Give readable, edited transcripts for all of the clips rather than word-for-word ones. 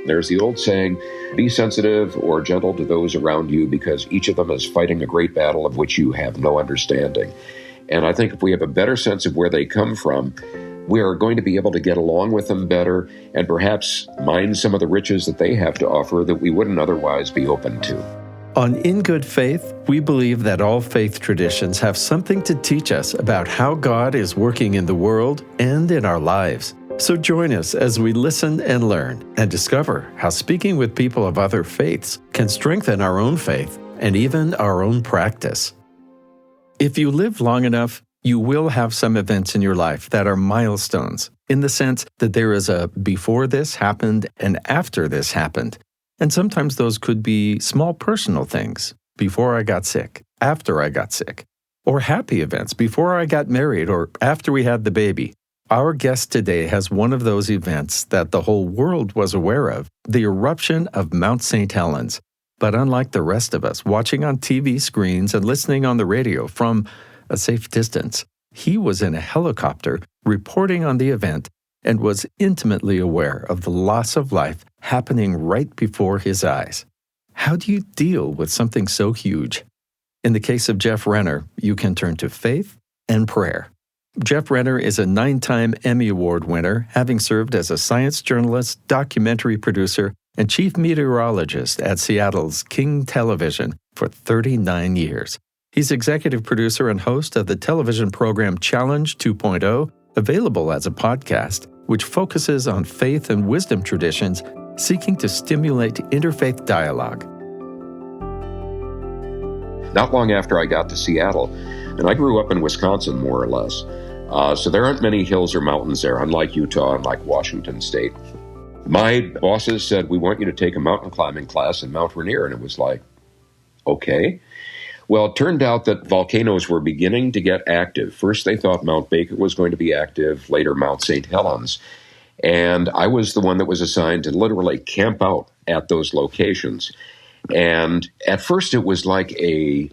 There's the old saying, be sensitive or gentle to those around you because each of them is fighting a great battle of which you have no understanding. And I think if we have a better sense of where they come from, we are going to be able to get along with them better and perhaps mine some of the riches that they have to offer that we wouldn't otherwise be open to. On In Good Faith, we believe that all faith traditions have something to teach us about how God is working in the world and in our lives. So join us as we listen and learn and discover how speaking with people of other faiths can strengthen our own faith and even our own practice. If you live long enough, you will have some events in your life that are milestones, in the sense that there is a before this happened and after this happened. And sometimes those could be small personal things, before I got sick, after I got sick, or happy events, before I got married or after we had the baby. Our guest today has one of those events that the whole world was aware of, the eruption of Mount St. Helens. But unlike the rest of us watching on TV screens and listening on the radio from a safe distance, he was in a helicopter reporting on the event and was intimately aware of the loss of life happening right before his eyes. How do you deal with something so huge? In the case of Jeff Renner, you can turn to faith and prayer. Jeff Renner is a 9-time Emmy Award winner, having served as a science journalist, documentary producer, and chief meteorologist at Seattle's King Television for 39 years. He's executive producer and host of the television program Challenge 2.0, available as a podcast, which focuses on faith and wisdom traditions, seeking to stimulate interfaith dialogue. Not long after I got to Seattle, and I grew up in Wisconsin, more or less, so there aren't many hills or mountains there, unlike Utah, unlike Washington State. My bosses said, we want you to take a mountain climbing class in Mount Rainier, and it was like, okay. Well, it turned out that volcanoes were beginning to get active. First, they thought Mount Baker was going to be active, later Mount St. Helens. And I was the one that was assigned to literally camp out at those locations. And at first, it was like a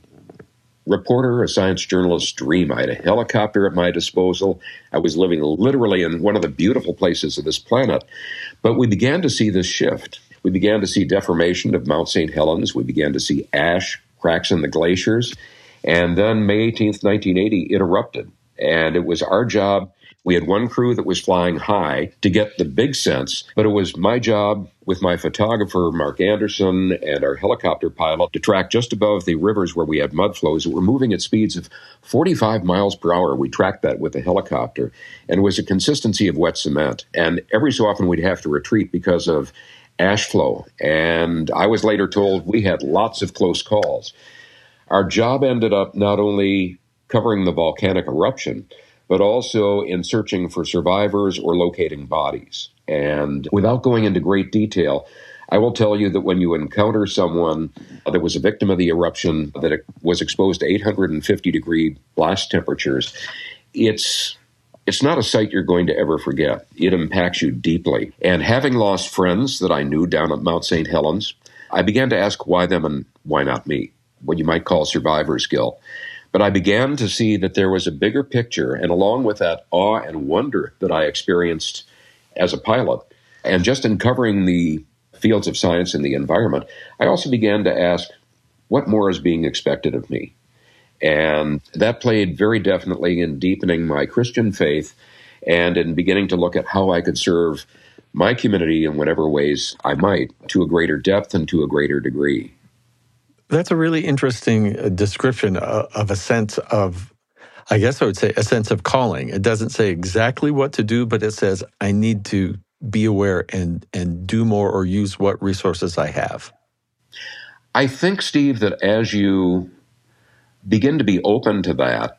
reporter, a science journalist's dream. I had a helicopter at my disposal. I was living literally in one of the beautiful places of this planet. But we began to see this shift. We began to see deformation of Mount St. Helens. We began to see ash, cracks in the glaciers. And then May 18th, 1980, it erupted. And it was our job. We had one crew that was flying high to get the big sense, but it was my job with my photographer, Mark Anderson, and our helicopter pilot to track just above the rivers where we had mud flows that were moving at speeds of 45 miles per hour. We tracked that with the helicopter, and it was a consistency of wet cement. And every so often we'd have to retreat because of ash flow. And I was later told we had lots of close calls. Our job ended up not only covering the volcanic eruption, but also in searching for survivors or locating bodies. And without going into great detail, I will tell you that when you encounter someone that was a victim of the eruption, that was exposed to 850-degree blast temperatures, it's not a sight you're going to ever forget. It impacts you deeply. And having lost friends that I knew down at Mount St. Helens, I began to ask why them and why not me, what you might call survivor's guilt. But I began to see that there was a bigger picture, and along with that awe and wonder that I experienced as a pilot, and just in covering the fields of science and the environment, I also began to ask, what more is being expected of me? And that played very definitely in deepening my Christian faith and in beginning to look at how I could serve my community in whatever ways I might, to a greater depth and to a greater degree. That's a really interesting description of a sense of, I guess I would say, a sense of calling. It doesn't say exactly what to do, but it says, I need to be aware and do more or use what resources I have. I think, Steve, that as you begin to be open to that,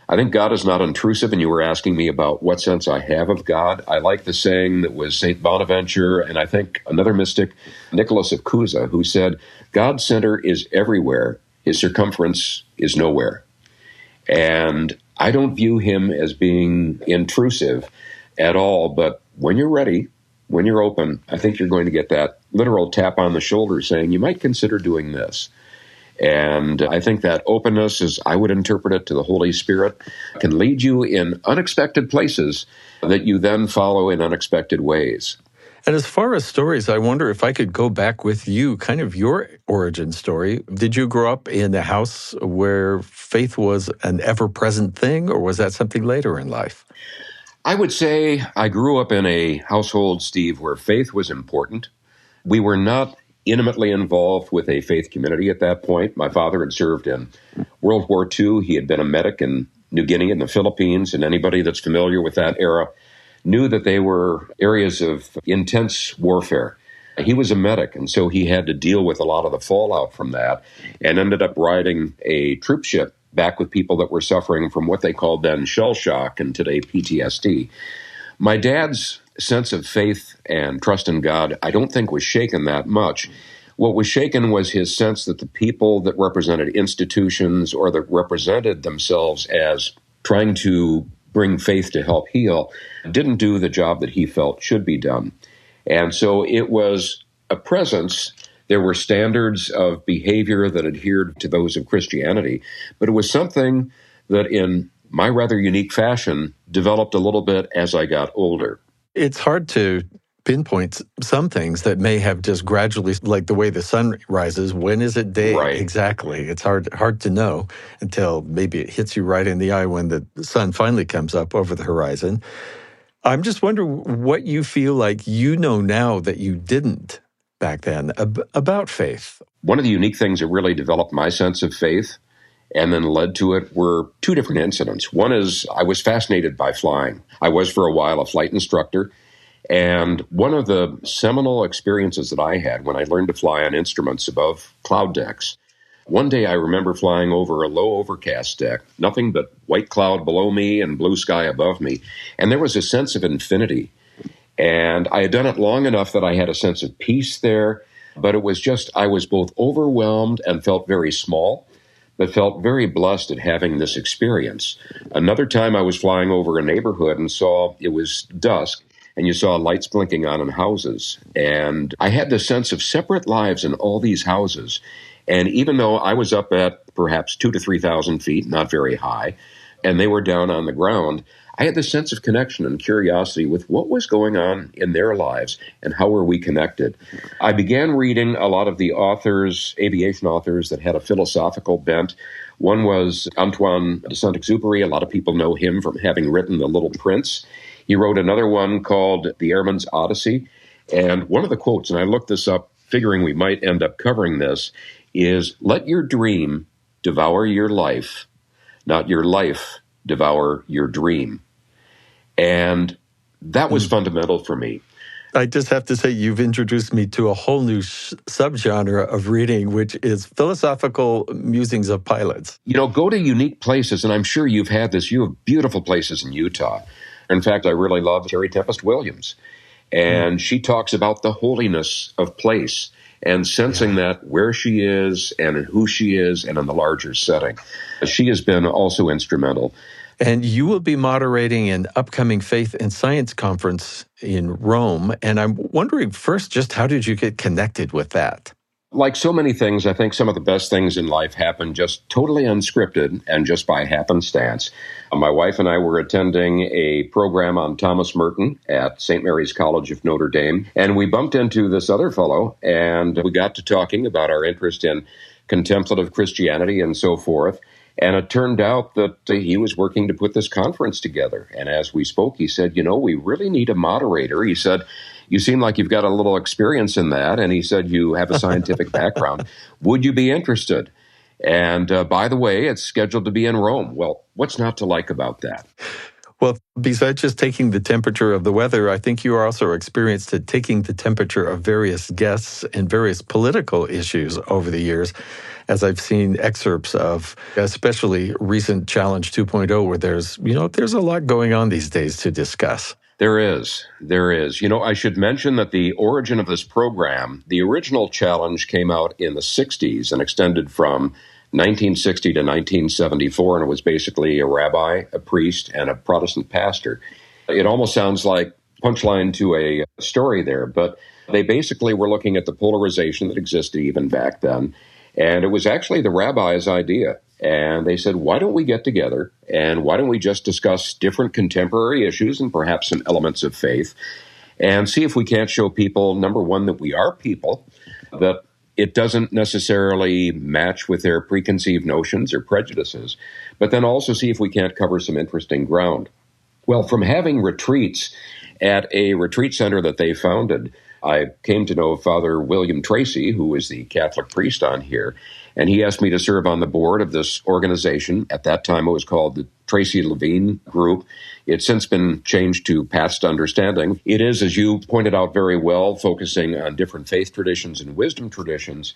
I think God is not intrusive, and you were asking me about what sense I have of God. I like the saying that was St. Bonaventure, and I think another mystic, Nicholas of Cusa, who said, God's center is everywhere, his circumference is nowhere. And I don't view him as being intrusive at all, but when you're ready, when you're open, I think you're going to get that literal tap on the shoulder saying, you might consider doing this. And I think that openness, as I would interpret it, to the Holy Spirit, can lead you in unexpected places that you then follow in unexpected ways. And as far as stories, I wonder if I could go back with you, kind of your origin story. Did you grow up in a house where faith was an ever-present thing, or was that something later in life? I would say I grew up in a household, Steve, where faith was important. We were not intimately involved with a faith community at that point. My father had served in World War II. He had been a medic in New Guinea and the Philippines, and anybody that's familiar with that era knew that they were areas of intense warfare. He was a medic, and so he had to deal with a lot of the fallout from that and ended up riding a troop ship back with people that were suffering from what they called then shell shock and today PTSD. My dad's sense of faith and trust in God, I don't think was shaken that much. What was shaken was his sense that the people that represented institutions or that represented themselves as trying to bring faith to help heal didn't do the job that he felt should be done. And so it was a presence. There were standards of behavior that adhered to those of Christianity, but it was something that in my rather unique fashion developed a little bit as I got older. It's hard to pinpoint some things that may have just gradually, like the way the sun rises. When is it day? Right. Exactly. It's hard to know until maybe it hits you right in the eye when the sun finally comes up over the horizon. I'm just wondering what you feel like you know now that you didn't back then about faith. One of the unique things that really developed my sense of faith and then led to it were two different incidents. One is I was fascinated by flying. I was for a while a flight instructor. And one of the seminal experiences that I had when I learned to fly on instruments above cloud decks, one day I remember flying over a low overcast deck, nothing but white cloud below me and blue sky above me. And there was a sense of infinity. And I had done it long enough that I had a sense of peace there. But it was just, I was both overwhelmed and felt very small, but felt very blessed at having this experience. Another time I was flying over a neighborhood and saw it was dusk, and you saw lights blinking on in houses. And I had this sense of separate lives in all these houses. And even though I was up at perhaps 2,000 to 3,000 feet, not very high, and they were down on the ground, I had this sense of connection and curiosity with what was going on in their lives and how were we connected. I began reading a lot of the authors, aviation authors that had a philosophical bent. One was Antoine de Saint-Exupéry. A lot of people know him from having written The Little Prince. He wrote another one called The Airman's Odyssey. And one of the quotes, and I looked this up figuring we might end up covering this, is, "Let your dream devour your life, not your life devour your dream." And that was fundamental for me. I just have to say, you've introduced me to a whole new subgenre of reading, which is philosophical musings of pilots. You know, go to unique places, and I'm sure you've had this. You have beautiful places in Utah. In fact, I really love Terry Tempest Williams. And she talks about the holiness of place and sensing that where she is and in who she is and in the larger setting. She has been also instrumental. And you will be moderating an upcoming Faith and Science conference in Rome. And I'm wondering first, just how did you get connected with that? Like so many things, I think some of the best things in life happen just totally unscripted and just by happenstance. My wife and I were attending a program on Thomas Merton at St. Mary's College of Notre Dame, and we bumped into this other fellow, and we got to talking about our interest in contemplative Christianity and so forth. And it turned out that he was working to put this conference together. And as we spoke, he said, we really need a moderator. He said, you seem like you've got a little experience in that. And he said, you have a scientific background. Would you be interested? And by the way, it's scheduled to be in Rome. Well, what's not to like about that? Well, besides just taking the temperature of the weather, I think you are also experienced at taking the temperature of various guests and various political issues over the years, as I've seen excerpts of, especially recent Challenge 2.0, where there's a lot going on these days to discuss. There is. I should mention that the origin of this program, the original challenge came out in the 60s and extended from 1960 to 1974, and it was basically a rabbi, a priest, and a Protestant pastor. It almost sounds like punchline to a story there, but they basically were looking at the polarization that existed even back then, and it was actually the rabbi's idea. And they said, why don't we get together, and why don't we just discuss different contemporary issues and perhaps some elements of faith, and see if we can't show people, number one, that we are people, that it doesn't necessarily match with their preconceived notions or prejudices, but then also see if we can't cover some interesting ground. Well, from having retreats at a retreat center that they founded, I came to know Father William Tracy, who is the Catholic priest on here, and he asked me to serve on the board of this organization. At that time, it was called the Tracy Levine Group. It's since been changed to Paths to Understanding. It is, as you pointed out very well, focusing on different faith traditions and wisdom traditions.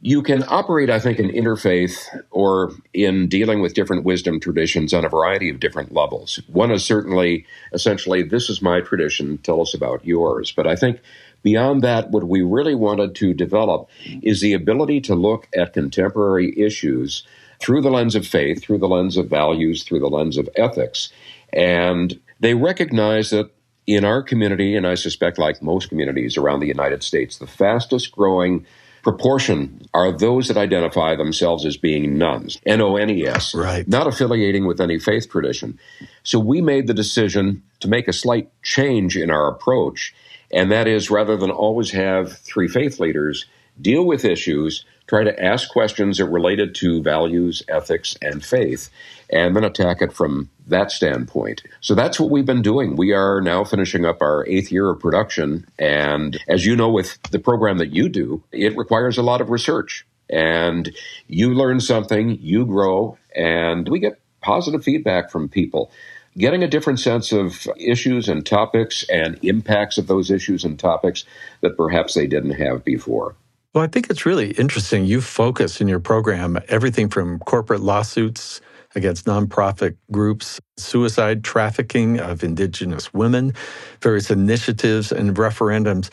You can operate, I think, in interfaith or in dealing with different wisdom traditions on a variety of different levels. One is certainly, essentially, this is my tradition, tell us about yours. But I think beyond that, what we really wanted to develop is the ability to look at contemporary issues through the lens of faith, through the lens of values, through the lens of ethics. And they recognize that in our community, and I suspect like most communities around the United States, the fastest growing proportion are those that identify themselves as being nuns, N-O-N-E-S, Right. not affiliating with any faith tradition. So we made the decision to make a slight change in our approach, and that is rather than always have three faith leaders deal with issues, try to ask questions that related to values, ethics, and faith, and then attack it from that standpoint. So that's what we've been doing. We are now finishing up our 8th year of production. And as you know, with the program that you do, it requires a lot of research. And you learn something, you grow, and we get positive feedback from people. Getting a different sense of issues and topics and impacts of those issues and topics that perhaps they didn't have before. Well, I think it's really interesting. You focus in your program everything from corporate lawsuits against nonprofit groups, suicide, trafficking of Indigenous women, various initiatives and referendums.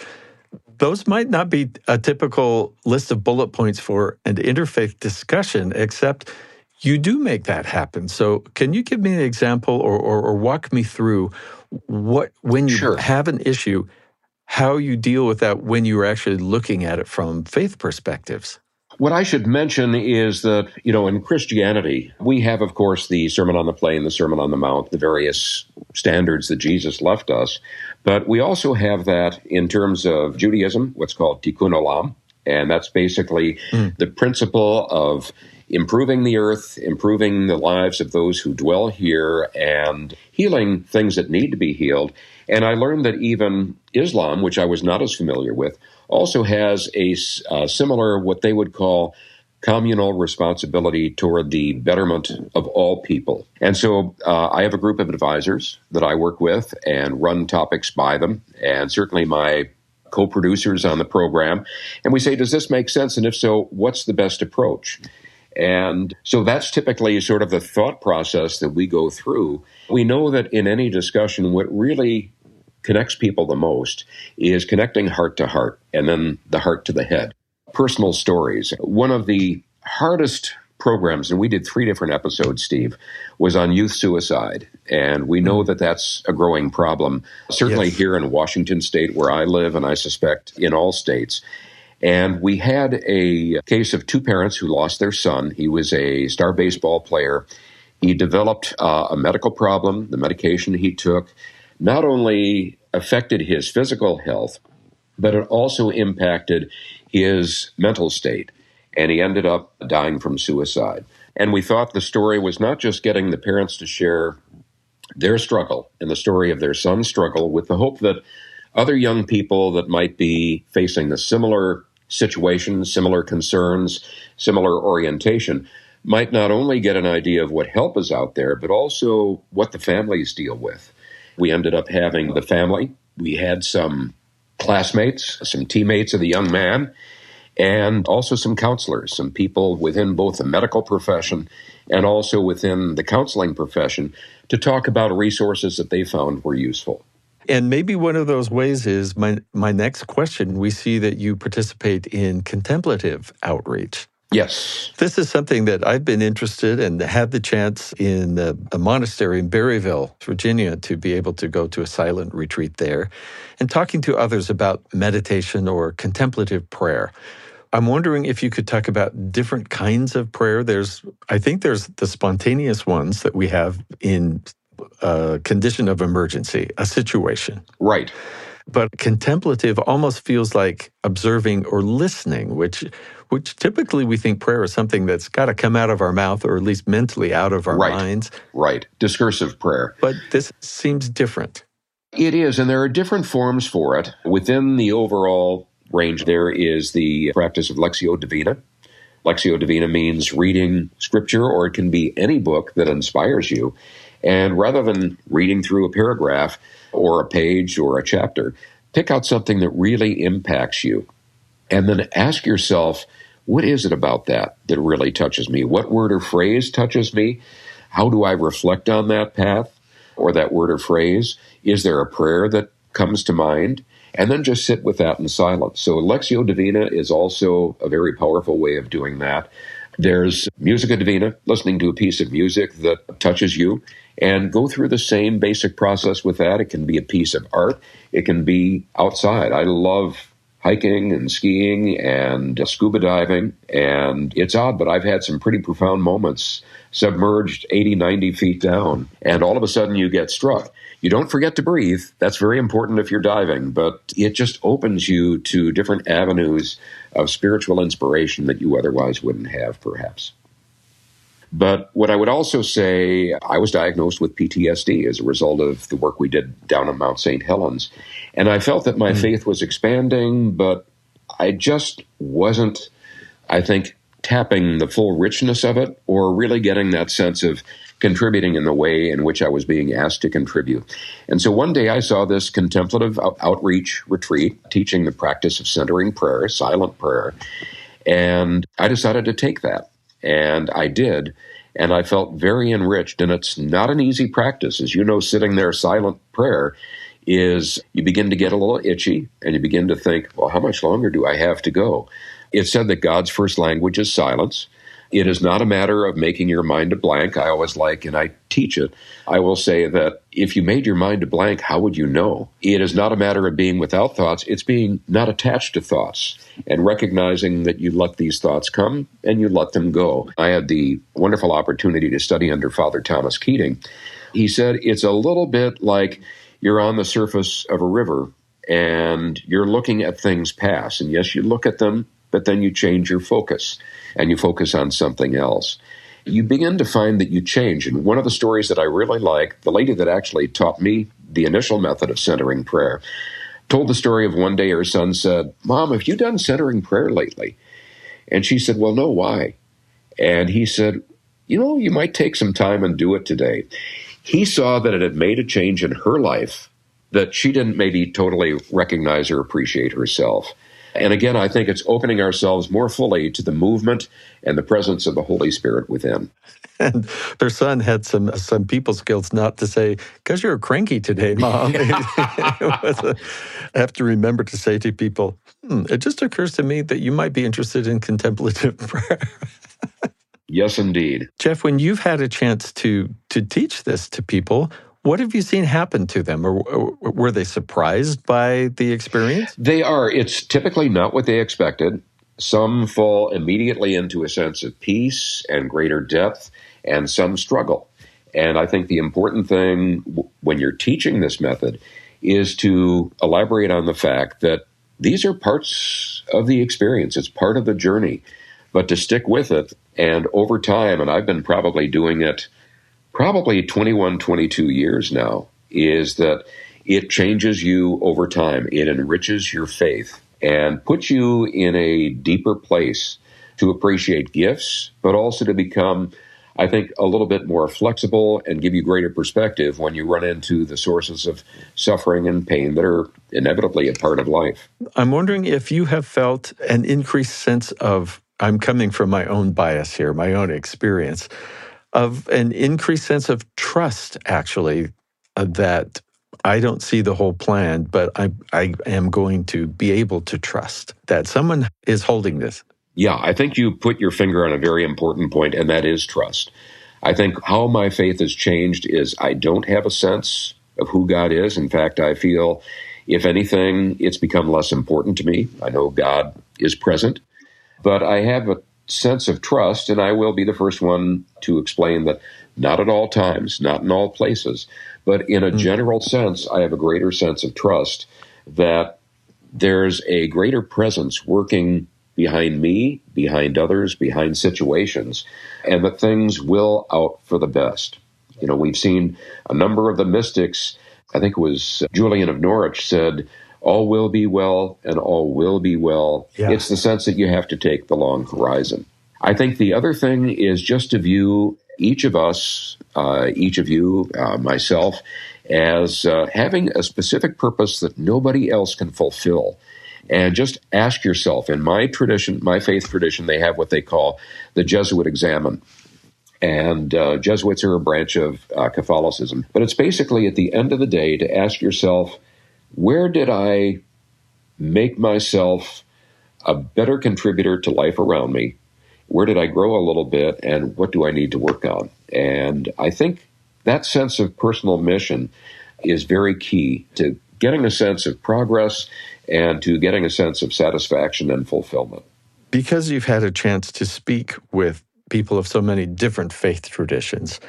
Those might not be a typical list of bullet points for an interfaith discussion, except you do make that happen. So can you give me an example or walk me through when you Sure. have an issue, how you deal with that when you're actually looking at it from faith perspectives? What I should mention is that, in Christianity, we have, of course, the Sermon on the Plain, the Sermon on the Mount, the various standards that Jesus left us. But we also have that in terms of Judaism, what's called tikkun olam. And that's basically the principle of improving the earth, improving the lives of those who dwell here, and healing things that need to be healed. And I learned that even Islam, which I was not as familiar with, also has a similar, what they would call, communal responsibility toward the betterment of all people. And so I have a group of advisors that I work with and run topics by them, and certainly my co-producers on the program. And we say, does this make sense? And if so, what's the best approach? And so that's typically sort of the thought process that we go through. We know that in any discussion, what really connects people the most is connecting heart to heart and then the heart to the head. Personal stories. One of the hardest programs, and we did 3 different episodes, Steve, was on youth suicide. And we know that that's a growing problem, certainly Yes. here in Washington State where I live, and I suspect in all states. And we had a case of 2 parents who lost their son. He was a star baseball player. He developed a medical problem. The medication he took not only affected his physical health, but it also impacted his mental state. And he ended up dying from suicide. And we thought the story was not just getting the parents to share their struggle and the story of their son's struggle with the hope that other young people that might be facing the similar situations, similar concerns, similar orientation, might not only get an idea of what help is out there, but also what the families deal with. We ended up having the family. We had some classmates, some teammates of the young man, and also some counselors, some people within both the medical profession and also within the counseling profession to talk about resources that they found were useful. And maybe one of those ways is my next question. We see that you participate in contemplative outreach. Yes. This is something that I've been interested in, had the chance in a monastery in Berryville, Virginia, to be able to go to a silent retreat there and talking to others about meditation or contemplative prayer. I'm wondering if you could talk about different kinds of prayer. I think there's the spontaneous ones that we have in a condition of emergency, a situation. Right. But contemplative almost feels like observing or listening, which typically we think prayer is something that's got to come out of our mouth or at least mentally out of our minds. Right. Discursive prayer. But this seems different. It is, and there are different forms for it. Within the overall range, there is the practice of Lectio Divina. Lectio Divina means reading scripture, or it can be any book that inspires you. And rather than reading through a paragraph or a page or a chapter, pick out something that really impacts you. And then ask yourself, what is it about that really touches me? What word or phrase touches me? How do I reflect on that path or that word or phrase? Is there a prayer that comes to mind? And then just sit with that in silence. So Lectio Divina is also a very powerful way of doing that. There's Musica Divina, listening to a piece of music that touches you, and go through the same basic process with that. It can be a piece of art. It can be outside. I love hiking and skiing and scuba diving, and it's odd, but I've had some pretty profound moments submerged 80, 90 feet down, and all of a sudden you get struck. You don't forget to breathe. That's very important if you're diving, but it just opens you to different avenues of spiritual inspiration that you otherwise wouldn't have, perhaps. But what I would also say, I was diagnosed with PTSD as a result of the work we did down on Mount St. Helens. And I felt that my faith was expanding, but I just wasn't, I think, tapping the full richness of it or really getting that sense of contributing in the way in which I was being asked to contribute. And so one day I saw this contemplative outreach retreat teaching the practice of centering prayer, silent prayer, and I decided to take that. And I did, and I felt very enriched. And it's not an easy practice. As you know, sitting there silent prayer is you begin to get a little itchy, and you begin to think, well, how much longer do I have to go? It's said that God's first language is silence. It is not a matter of making your mind a blank. I always like, and I teach it, I will say that if you made your mind a blank, how would you know? It is not a matter of being without thoughts. It's being not attached to thoughts and recognizing that you let these thoughts come and you let them go. I had the wonderful opportunity to study under Father Thomas Keating. He said it's a little bit like you're on the surface of a river and you're looking at things pass. And yes, you look at them, but then you change your focus and you focus on something else. You begin to find that you change. And one of the stories that I really like, the lady that actually taught me the initial method of centering prayer, told the story of one day her son said, "Mom, have you done centering prayer lately?" And she said, "Well, no, why?" And he said, you might take some time and do it today. He saw that it had made a change in her life that she didn't maybe totally recognize or appreciate herself. And again, I think it's opening ourselves more fully to the movement and the presence of the Holy Spirit within. And their son had some people skills not to say, "Because you're cranky today, Mom." I have to remember to say to people, it just occurs to me that you might be interested in contemplative prayer. Yes, indeed. Jeff, when you've had a chance to teach this to people, what have you seen happen to them? Or were they surprised by the experience? They are. It's typically not what they expected. Some fall immediately into a sense of peace and greater depth, and some struggle. And I think the important thing when you're teaching this method is to elaborate on the fact that these are parts of the experience. It's part of the journey. But to stick with it, and over time, and I've been probably doing it probably 21, 22 years now, is that it changes you over time. It enriches your faith and puts you in a deeper place to appreciate gifts, but also to become, I think, a little bit more flexible and give you greater perspective when you run into the sources of suffering and pain that are inevitably a part of life. I'm wondering if you have felt an increased sense of, I'm coming from my own bias here, my own experience, of an increased sense of trust, actually, that I don't see the whole plan, but I am going to be able to trust that someone is holding this. Yeah, I think you put your finger on a very important point, and that is trust. I think how my faith has changed is I don't have a sense of who God is. In fact, I feel, if anything, it's become less important to me. I know God is present, but I have a sense of trust, and I will be the first one to explain that not at all times, not in all places, but in a general sense, I have a greater sense of trust that there's a greater presence working behind me, behind others, behind situations, and that things will out for the best. You know, we've seen a number of the mystics. I think it was Julian of Norwich said, all will be well and all will be well. Yeah. It's the sense that you have to take the long horizon. I think the other thing is just to view each of us, each of you, myself, as having a specific purpose that nobody else can fulfill. And just ask yourself, in my tradition, my faith tradition, they have what they call the Jesuit examen. And Jesuits are a branch of Catholicism. But it's basically at the end of the day to ask yourself, where did I make myself a better contributor to life around me? Where did I grow a little bit? And what do I need to work on? And I think that sense of personal mission is very key to getting a sense of progress and to getting a sense of satisfaction and fulfillment. Because you've had a chance to speak with people of so many different faith traditions,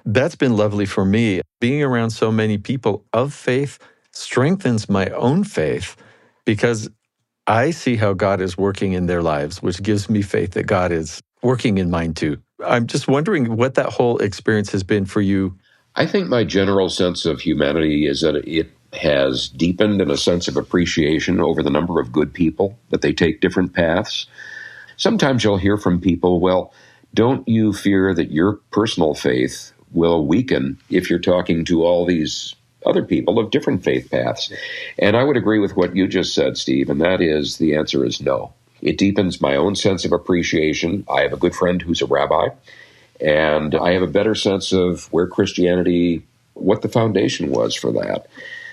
that's been lovely for me. Being around so many people of faith strengthens my own faith because I see how God is working in their lives, which gives me faith that God is working in mine too. I'm just wondering what that whole experience has been for you. I think my general sense of humanity is that it has deepened in a sense of appreciation over the number of good people, that they take different paths. Sometimes you'll hear from people, well, don't you fear that your personal faith will weaken if you're talking to all these other people of different faith paths? And I would agree with what you just said, Steve, and that is, the answer is no. It deepens my own sense of appreciation. I have a good friend who's a rabbi, and I have a better sense of where Christianity, what the foundation was for that.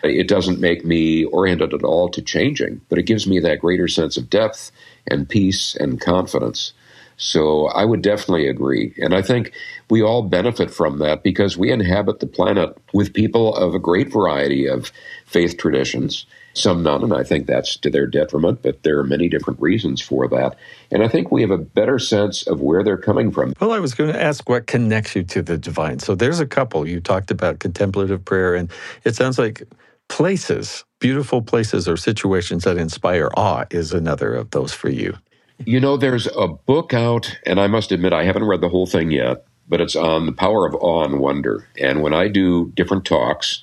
It doesn't make me oriented at all to changing, but it gives me that greater sense of depth and peace and confidence. So I would definitely agree. And I think we all benefit from that because we inhabit the planet with people of a great variety of faith traditions, some none, and I think that's to their detriment, but there are many different reasons for that. And I think we have a better sense of where they're coming from. Well, I was going to ask what connects you to the divine. So there's a couple. You talked about contemplative prayer, and it sounds like places, beautiful places or situations that inspire awe is another of those for you. You know, there's a book out, and I must admit I haven't read the whole thing yet, but it's on the power of awe and wonder. And when I do different talks,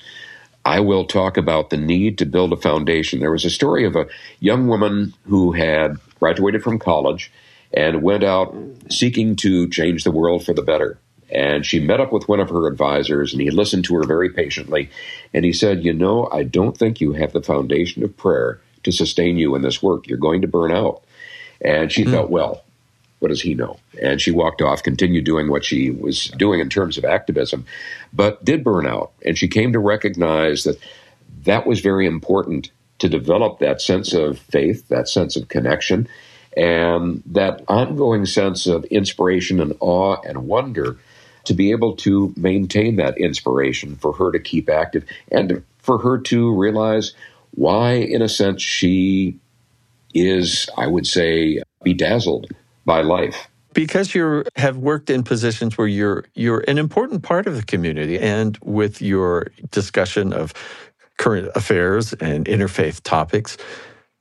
I will talk about the need to build a foundation. There was a story of a young woman who had graduated from college and went out seeking to change the world for the better. And she met up with one of her advisors, and he listened to her very patiently. And he said, you know, I don't think you have the foundation of prayer to sustain you in this work. You're going to burn out. And she thought, well, what does he know? And she walked off, continued doing what she was doing in terms of activism, but did burn out. And she came to recognize that that was very important to develop that sense of faith, that sense of connection, and that ongoing sense of inspiration and awe and wonder, to be able to maintain that inspiration for her to keep active and for her to realize why, in a sense, she is, I would say, bedazzled by life. Because you have worked in positions where you're an important part of the community, and with your discussion of current affairs and interfaith topics,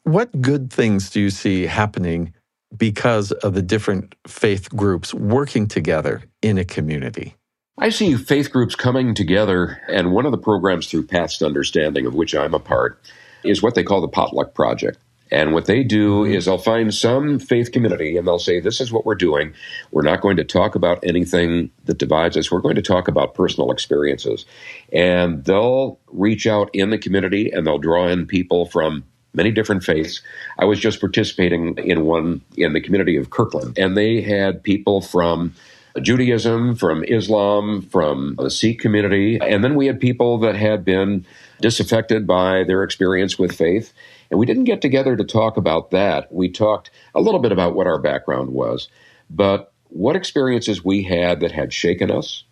what good things do you see happening because of the different faith groups working together in a community? I see faith groups coming together, and one of the programs through Paths to Understanding, of which I'm a part, is what they call the Potluck Project. And what they do is they'll find some faith community and they'll say, this is what we're doing. We're not going to talk about anything that divides us. We're going to talk about personal experiences. And they'll reach out in the community and they'll draw in people from many different faiths. I was just participating in one in the community of Kirkland, and they had people from Judaism, from Islam, from the Sikh community. And then we had people that had been disaffected by their experience with faith. And we didn't get together to talk about that. We talked a little bit about what our background was, but what experiences we had that had shaken us,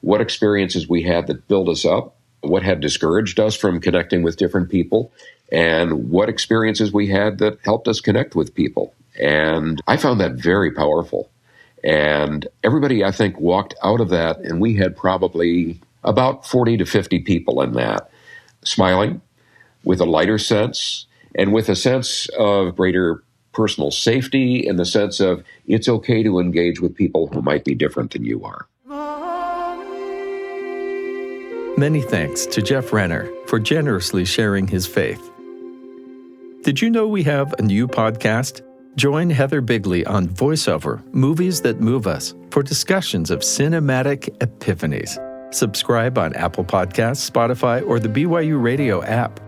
what experiences we had that built us up, what had discouraged us from connecting with different people, and what experiences we had that helped us connect with people. And I found that very powerful. And everybody, I think, walked out of that, and we had probably about 40 to 50 people in that, smiling, with a lighter sense and with a sense of greater personal safety in the sense of it's okay to engage with people who might be different than you are. Many thanks to Jeff Renner for generously sharing his faith. Did you know we have a new podcast? Join Heather Bigley on VoiceOver, Movies That Move Us, for discussions of cinematic epiphanies. Subscribe on Apple Podcasts, Spotify, or the BYU Radio app.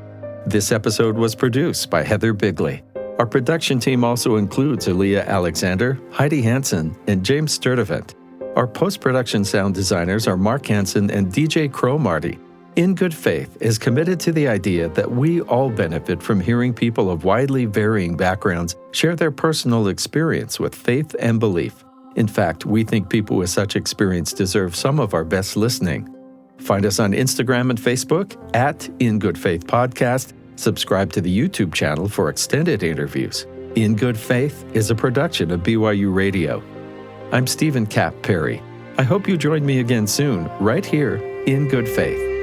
This episode was produced by Heather Bigley. Our production team also includes Aaliyah Alexander, Heidi Hansen, and James Sturdivant. Our post-production sound designers are Mark Hansen and DJ Crow-Marty. In Good Faith is committed to the idea that we all benefit from hearing people of widely varying backgrounds share their personal experience with faith and belief. In fact, we think people with such experience deserve some of our best listening. Find us on Instagram and Facebook at In Good Faith Podcast. Subscribe to the YouTube channel for extended interviews. In Good Faith is a production of BYU Radio. I'm Stephen Cap Perry. I hope you join me again soon, right here in Good Faith.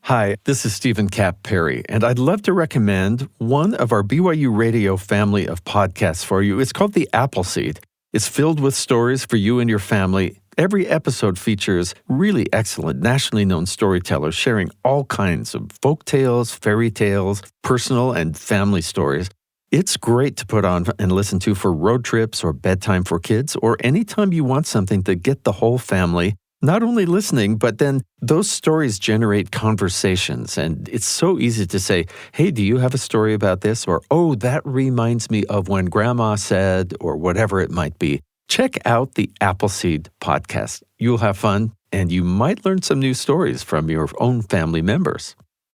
Hi, this is Stephen Cap Perry, and I'd love to recommend one of our BYU Radio family of podcasts for you. It's called The Appleseed. It's filled with stories for you and your family. Every episode features really excellent, nationally known storytellers sharing all kinds of folk tales, fairy tales, personal and family stories. It's great to put on and listen to for road trips or bedtime for kids, or anytime you want something to get the whole family not only listening, but then those stories generate conversations. And it's so easy to say, hey, do you have a story about this? Or, oh, that reminds me of when Grandma said, or whatever it might be. Check out the Appleseed podcast. You'll have fun, and you might learn some new stories from your own family members.